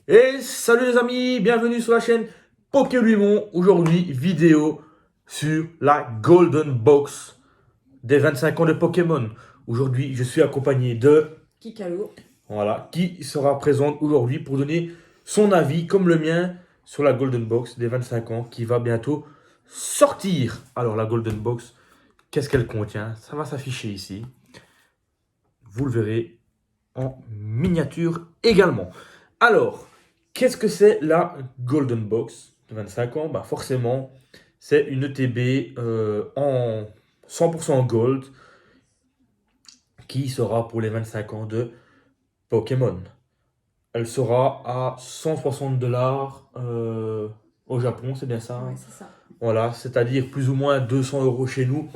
Et salut les amis, bienvenue sur la chaîne Pokémon. Aujourd'hui, vidéo sur la Golden Box des 25 ans de Pokémon. Aujourd'hui, je suis accompagné de, Kikalo. voilà, qui sera présente aujourd'hui pour donner son avis, comme le mien, sur la Golden Box des 25 ans qui va bientôt sortir. Alors, la Golden Box, qu'est-ce qu'elle contient? Ça va s'afficher ici. Vous le verrez en miniature également. Alors, qu'est-ce que c'est la Golden Box de 25 ans? Bah forcément, c'est une ETB en 100% gold qui sera pour les 25 ans de Pokémon. Elle sera à 160 dollars au Japon, c'est bien ça, Ouais, hein? c'est ça. Voilà, c'est-à-dire plus ou moins 200 euros chez nous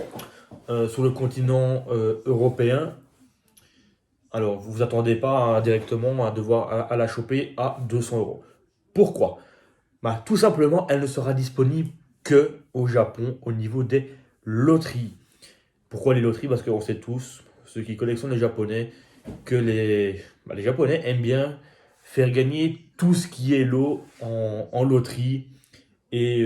sur le continent européen. Alors, vous vous attendez pas directement à devoir à la choper à 200 euros. Pourquoi? Bah, tout simplement, elle ne sera disponible que au Japon au niveau des loteries. Pourquoi les loteries? Parce qu'on sait tous, ceux qui collectionnent les Japonais, que les Japonais aiment bien faire gagner tout ce qui est lot en loterie. Et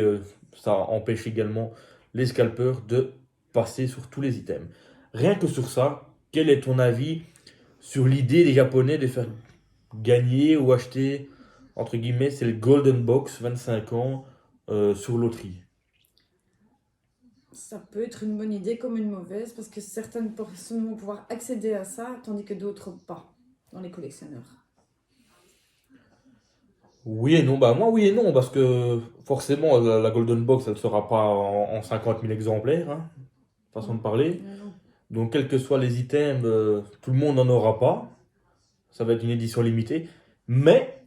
ça empêche également les scalpers de passer sur tous les items. Rien que sur ça, quel est ton avis sur l'idée des Japonais de faire gagner ou acheter, entre guillemets, c'est le Golden Box 25 ans sur loterie? Ça peut être une bonne idée comme une mauvaise parce que certaines personnes vont pouvoir accéder à ça tandis que d'autres pas dans les collectionneurs. Oui et non, bah moi oui et non, parce que forcément la Golden Box elle sera pas en 50 000 exemplaires, hein, façon Mm. de parler. Non. Donc quels que soient les items, tout le monde n'en aura pas. Ça va être une édition limitée. Mais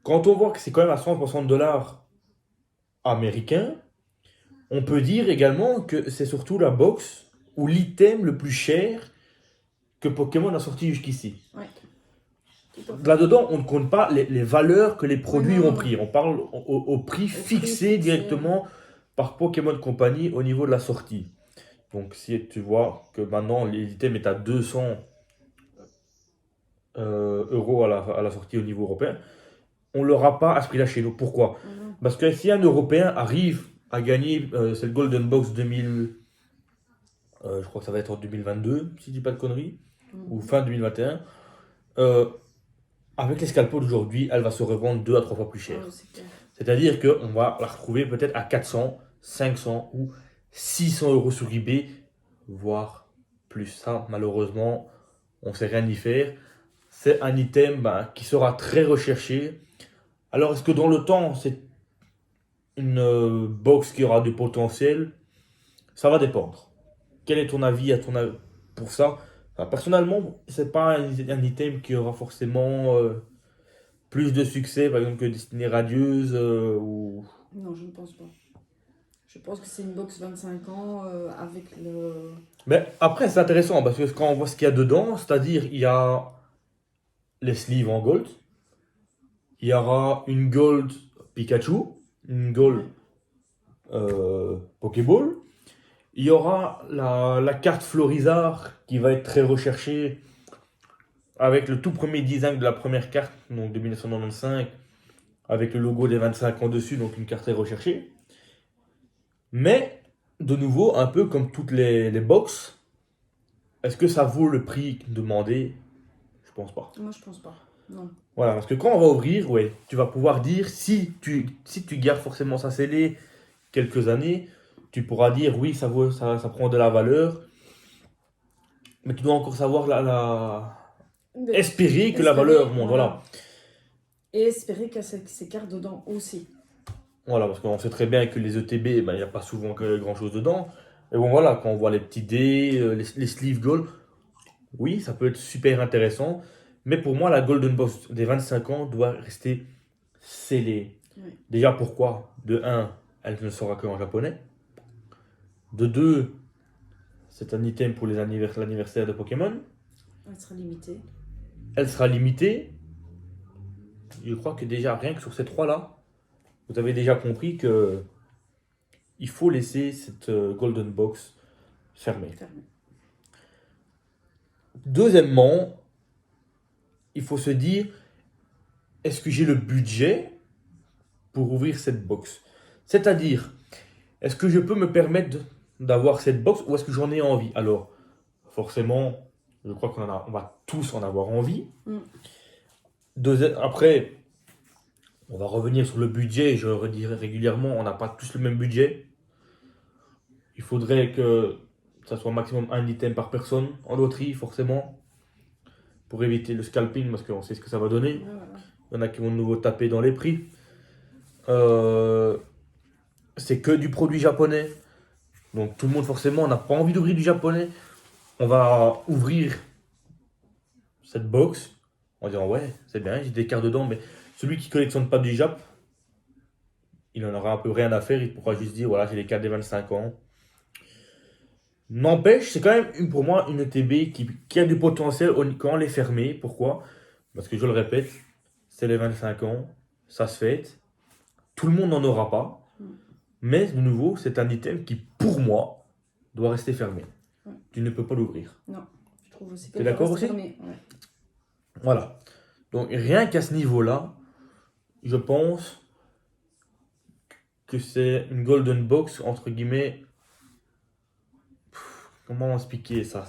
quand on voit que c'est quand même à 160 dollars américains, on peut dire également que c'est surtout la box ou l'item le plus cher que Pokémon a sorti jusqu'ici. Ouais, tout à fait. Là-dedans, on ne compte pas les valeurs que les Ouais, produits non, ont non, non. pris. On parle au prix Au prix fixé fixé. directement par Pokémon Company au niveau de la sortie. Donc, si tu vois que maintenant l'item est à 200 euros à la sortie au niveau européen, on ne l'aura pas à ce prix-là chez nous. Pourquoi? Non. Parce que si un Européen arrive à gagner, c'est le Golden Box 2000, je crois que ça va être en 2022, si je dis pas de conneries, ou Mhm. fin 2021, euh, avec les scalpels d'aujourd'hui, elle va se revendre 2 à 3 fois plus Ah oui, cher. c'est clair. C'est-à-dire qu'on va la retrouver peut-être à 400, 500 ou 600 euros sur eBay, voire plus. Ça, malheureusement, on ne sait rien y faire. C'est un item qui sera très recherché. Alors, est-ce que dans le temps, c'est une box qui aura du potentiel? Ça va dépendre. Quel est ton avis pour ça? Enfin, personnellement, c'est pas un item qui aura forcément plus de succès, par exemple, que Destinée Radieuse ou. Non, je ne pense pas. Je pense que c'est une box 25 ans avec le. Mais après, c'est intéressant parce que quand on voit ce qu'il y a dedans, c'est-à-dire il y a les sleeves en gold, il y aura une gold Pikachu, une gold Ouais. Pokéball, il y aura la carte Florizard qui va être très recherchée avec le tout premier design de la première carte, donc de 1995, avec le logo des 25 ans dessus, donc une carte très recherchée. Mais, de nouveau, un peu comme toutes les box, est-ce que ça vaut le prix demandé? Je pense pas. Moi, je pense pas. Non. Voilà, parce que quand on va ouvrir, ouais, tu vas pouvoir dire, si tu gardes forcément ça scellé quelques années, tu pourras dire, oui, ça prend de la valeur, mais tu dois encore savoir Mais espérer que la valeur espérer, monte, voilà. voilà. Et espérer qu'il y a ces cartes dedans aussi. Voilà, parce qu'on sait très bien que les ETB, il n'y a pas souvent que grand-chose dedans. Et bon, voilà, quand on voit les petits dés, les sleeve gold, oui, ça peut être super intéressant, mais pour moi, la Golden Box des 25 ans doit rester scellée. Oui. Déjà, pourquoi? De un, elle ne sera que en japonais. De deux, c'est un item pour l'anniversaire de Pokémon. Elle sera limitée. Elle sera limitée. Je crois que déjà, rien que sur ces trois-là, vous avez déjà compris que il faut laisser cette Golden Box fermée. Fermée. Deuxièmement, il faut se dire, est-ce que j'ai le budget pour ouvrir cette box? C'est-à-dire, est-ce que je peux me permettre d'avoir cette box ou est-ce que j'en ai envie? Alors, forcément, je crois on va tous en avoir envie. Mm. Après, on va revenir sur le budget. Je le redirai régulièrement, on n'a pas tous le même budget. Il faudrait que ça soit maximum un item par personne en loterie, forcément, pour éviter le scalping, parce qu'on sait ce que ça va donner. Ouais, voilà. Il y en a qui vont de nouveau taper dans les prix. Euh, c'est que du produit japonais. Donc tout le monde, forcément, n'a pas envie d'ouvrir du japonais. On va ouvrir cette box en disant ouais, c'est bien, j'ai des cartes dedans, mais celui qui collectionne pas du Jap, il en aura un peu rien à faire, il pourra juste dire voilà, j'ai les cartes des 25 ans. N'empêche, c'est quand même pour moi une ETB qui a du potentiel quand elle est fermée. Pourquoi? Parce que je le répète, c'est les 25 ans, ça se fête, tout le monde n'en aura pas, Mm. mais de nouveau, c'est un item qui, pour moi, doit rester fermé. Ouais. Tu ne peux pas l'ouvrir. Non, je trouve aussi T'es qu'elle d'accord doit rester aussi? fermée. Ouais. Voilà. Donc rien qu'à ce niveau-là, je pense que c'est une golden box, entre guillemets. Comment expliquer ça?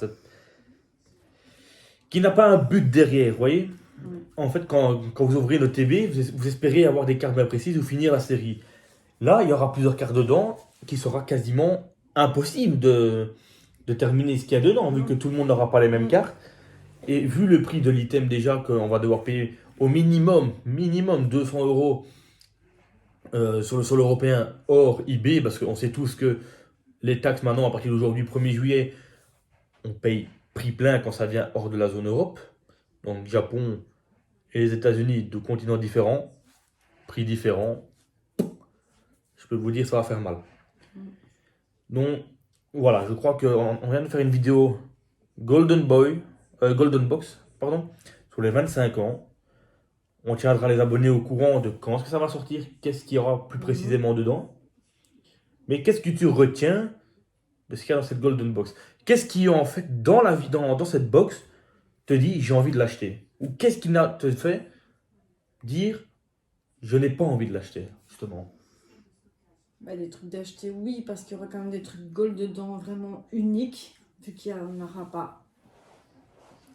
Qui n'a pas un but derrière, vous voyez? Ouais. En fait, quand vous ouvrez le TV, vous espérez avoir des cartes bien précises ou finir la série. Là, il y aura plusieurs cartes dedans qui sera quasiment impossible de terminer ce qu'il y a dedans, vu que tout le monde n'aura pas les mêmes Mm. cartes. Et vu le prix de l'item déjà, qu'on va devoir payer au minimum 200 euros sur le sol européen hors eBay, parce qu'on sait tous que les taxes maintenant, à partir d'aujourd'hui, 1er juillet, on paye prix plein quand ça vient hors de la zone Europe. Donc Japon et les États-Unis, deux continents différents, prix différents. Je peux vous dire, ça va faire mal. Mm. Donc voilà, je crois qu'on vient de faire une vidéo Golden Box, pardon, sur les 25 ans. On tiendra les abonnés au courant de quand est-ce que ça va sortir, qu'est-ce qu'il y aura plus précisément dedans. Mais qu'est-ce que tu retiens de ce qu'il y a dans cette Golden Box? Qu'est-ce qui en fait dans la vie, dans cette box, te dit j'ai envie de l'acheter? Ou qu'est-ce qui te fait dire je n'ai pas envie de l'acheter, justement? Bah, des trucs d'acheter, oui, parce qu'il y aura quand même des trucs gold dedans vraiment uniques, vu qu'il n'y en aura pas.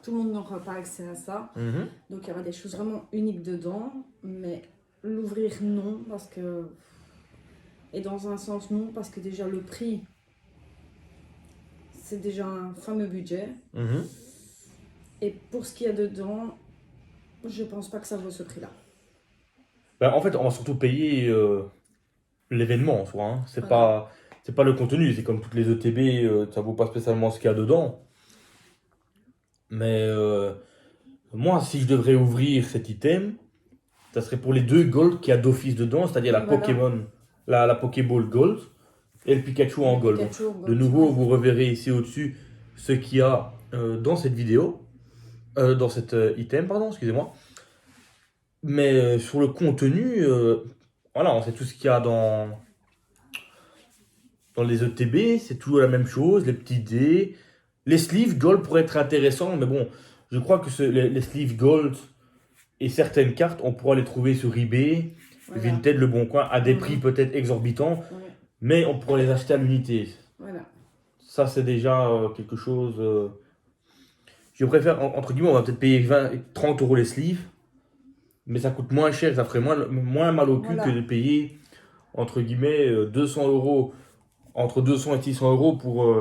Tout le monde n'aura pas accès à ça. Mhm. Donc il y aura des choses vraiment uniques dedans, mais l'ouvrir, non, parce que. Et dans un sens, non, parce que déjà le prix, c'est déjà un fameux budget. Mhm. Et pour ce qu'il y a dedans, je pense pas que ça vaut ce prix-là. Ben, en fait, on va surtout payer l'événement en soi, hein. Voilà. C'est pas le contenu, c'est comme toutes les ETB, ça vaut pas spécialement ce qu'il y a dedans. Mais moi, si je devrais ouvrir cet item, ça serait pour les deux gold qu'il y a d'office dedans, c'est-à-dire la Voilà. Pokémon, la Pokéball Gold et le Pikachu en Le gold. Pikachu en De gold, nouveau, ouais. vous reverrez ici au-dessus ce qu'il y a dans cette vidéo, dans cet item, pardon, excusez-moi. Mais sur le contenu, voilà, on sait tout ce qu'il y a dans les ETB, c'est toujours la même chose, les petits dés. Les sleeves gold pourraient être intéressants, mais bon, je crois que les sleeves gold et certaines cartes, on pourra les trouver sur eBay, Voilà. Vinted, Le Bon Coin, à des Mhm. prix peut-être exorbitants, Ouais. mais on pourra les acheter à l'unité. Voilà. Ça, c'est déjà quelque chose. Je préfère, entre guillemets, on va peut-être payer 20, 30 euros les sleeves, mais ça coûte moins cher, ça ferait moins mal au cul Voilà. que de payer, entre guillemets, 200 euros, entre 200 et 600 euros pour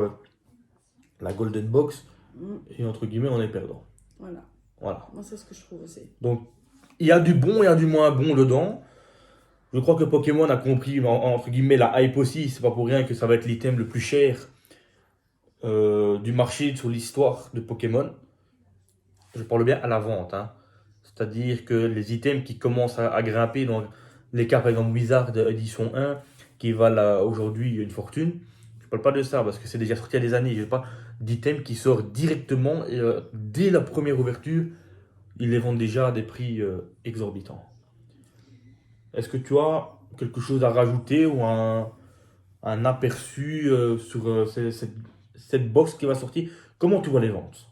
la Golden Box, Mm. et entre guillemets, on est perdant. Voilà. Voilà. Moi, c'est ce que je trouve aussi. Donc, il y a du bon, il y a du moins bon dedans. Je crois que Pokémon a compris, entre guillemets, la hype aussi. C'est pas pour rien que ça va être l'item le plus cher du marché sur l'histoire de Pokémon. Je parle bien à la vente, hein. C'est-à-dire que les items qui commencent à grimper, donc les cartes par exemple Wizard édition 1, qui valent aujourd'hui une fortune. Je parle pas de ça parce que c'est déjà sorti il y a des années. Je parle d'items qui sortent directement et dès la première ouverture, ils les vendent déjà à des prix exorbitants. Est-ce que tu as quelque chose à rajouter ou un aperçu sur cette box qui va sortir? Comment tu vois les ventes?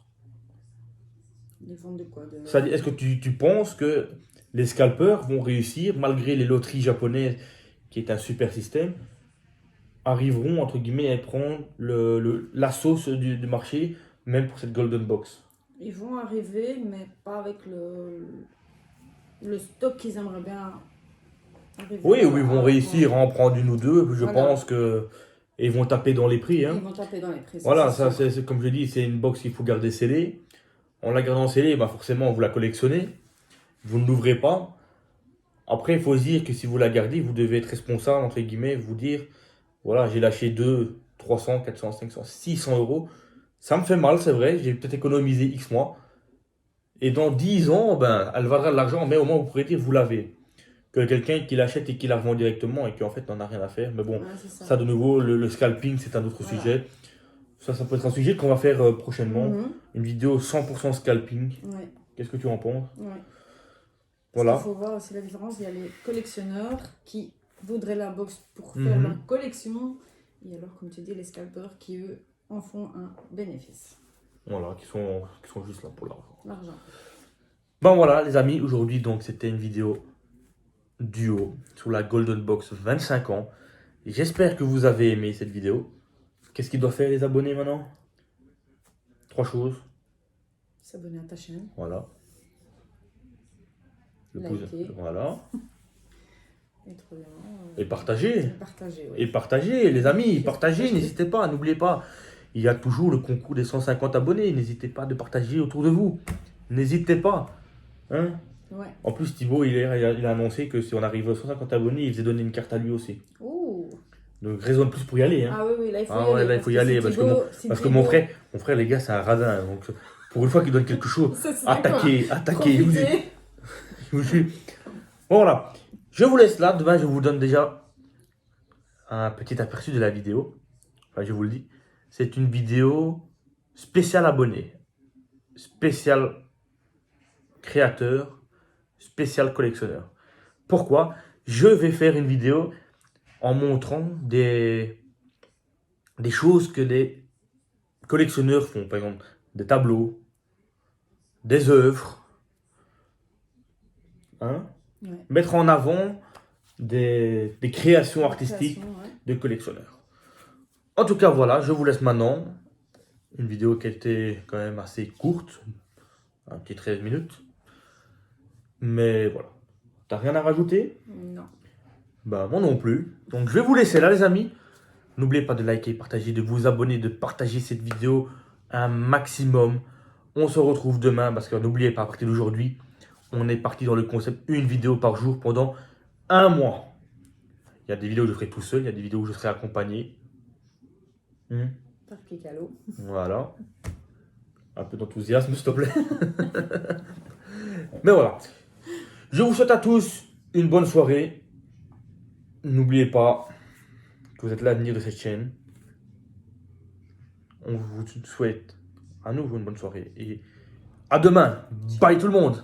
Les ventes de quoi? C'est-à-dire, est-ce que tu penses que les scalpers vont réussir, malgré les loteries japonaises, qui est un super système, arriveront, entre guillemets, à prendre la sauce du marché, même pour cette Golden Box. Ils vont arriver, mais pas avec le stock qu'ils aimeraient bien arriver Oui, à- oui, ils vont à réussir à vendre. en prendre une ou deux, je Voilà. pense que... Et ils vont taper dans les prix, Ils hein. vont taper dans les prix. Voilà, c'est ça, sûr. c'est comme je dis, c'est une box qu'il faut garder scellée. En la gardant scellée, bah forcément, vous la collectionnez. Vous ne l'ouvrez pas. Après, il faut se dire que si vous la gardez, vous devez être responsable, entre guillemets, vous dire, voilà, j'ai lâché 2, 300, 400, 500, 600 euros. Ça me fait mal, c'est vrai, j'ai peut-être économisé X mois. Et dans 10 ans, ben, elle valera de l'argent, mais au moins vous pourrez dire, vous l'avez. Que quelqu'un qui l'achète et qui la revend directement et qui en fait n'en a rien à faire. Mais bon, Ouais, c'est ça. ça de nouveau, le scalping, c'est un autre Voilà. sujet. Ça peut être un sujet qu'on va faire prochainement. Mhm. Une vidéo 100% scalping. Ouais, Qu'est-ce que tu en penses? ouais. Voilà. Parce qu'il faut voir aussi la différence. Il y a les collectionneurs qui voudraient la box pour faire Mhm. leur collection. Et alors, comme tu dis, les scalpers qui, eux, en font un bénéfice. Voilà, qui sont juste là pour l'argent. L'argent. Bon voilà les amis, aujourd'hui donc c'était une vidéo duo sur la Golden Box 25 ans. J'espère que vous avez aimé cette vidéo. Qu'est-ce qu'ils doivent faire les abonnés maintenant? 3 choses. S'abonner à ta chaîne. Voilà. Le Liker. voilà. Et troisièmement, Et partager. partager, oui. Et partagez, les amis, partagez, Partagez. n'hésitez pas, n'oubliez pas. Il y a toujours le concours des 150 abonnés. N'hésitez pas de partager autour de vous. N'hésitez pas. Hein? Ouais. En plus, Thibaut, il a annoncé que si on arrive à 150 abonnés, il faisait donner une carte à lui aussi. Ouh. Donc, raison de plus pour y aller. Hein. Ah oui, oui, là il faut Ah y ouais, aller. là, il faut y aller, parce que mon frère, les gars, c'est un radin. Donc, pour une fois qu'il donne quelque chose, attaquez. Profitez. Je vous jure. Bon, voilà. Je vous laisse là. Demain, je vous donne déjà un petit aperçu de la vidéo. Enfin, je vous le dis. C'est une vidéo spéciale abonné, spécial créateur, spécial collectionneur. Pourquoi? Je vais faire une vidéo en montrant des choses que les collectionneurs font. Par exemple, des tableaux, des œuvres. Hein? Ouais. Mettre en avant des créations artistiques Création, ouais. de collectionneurs. En tout cas, voilà, je vous laisse maintenant. Une vidéo qui était quand même assez courte, un petit 13 minutes. Mais voilà. T'as rien à rajouter? Non. Bah, moi non plus. Donc, je vais vous laisser là, les amis. N'oubliez pas de liker, partager, de vous abonner, de partager cette vidéo un maximum. On se retrouve demain parce que n'oubliez pas, à partir d'aujourd'hui, on est parti dans le concept une vidéo par jour pendant un mois. Il y a des vidéos où je ferai tout seul, il y a des vidéos où je serai accompagné. Par Picalo. Voilà. Un peu d'enthousiasme, s'il te plaît. Mais voilà. Je vous souhaite à tous une bonne soirée. N'oubliez pas que vous êtes l'avenir de cette chaîne. On vous souhaite à nouveau une bonne soirée. Et à demain. Bye tout le monde.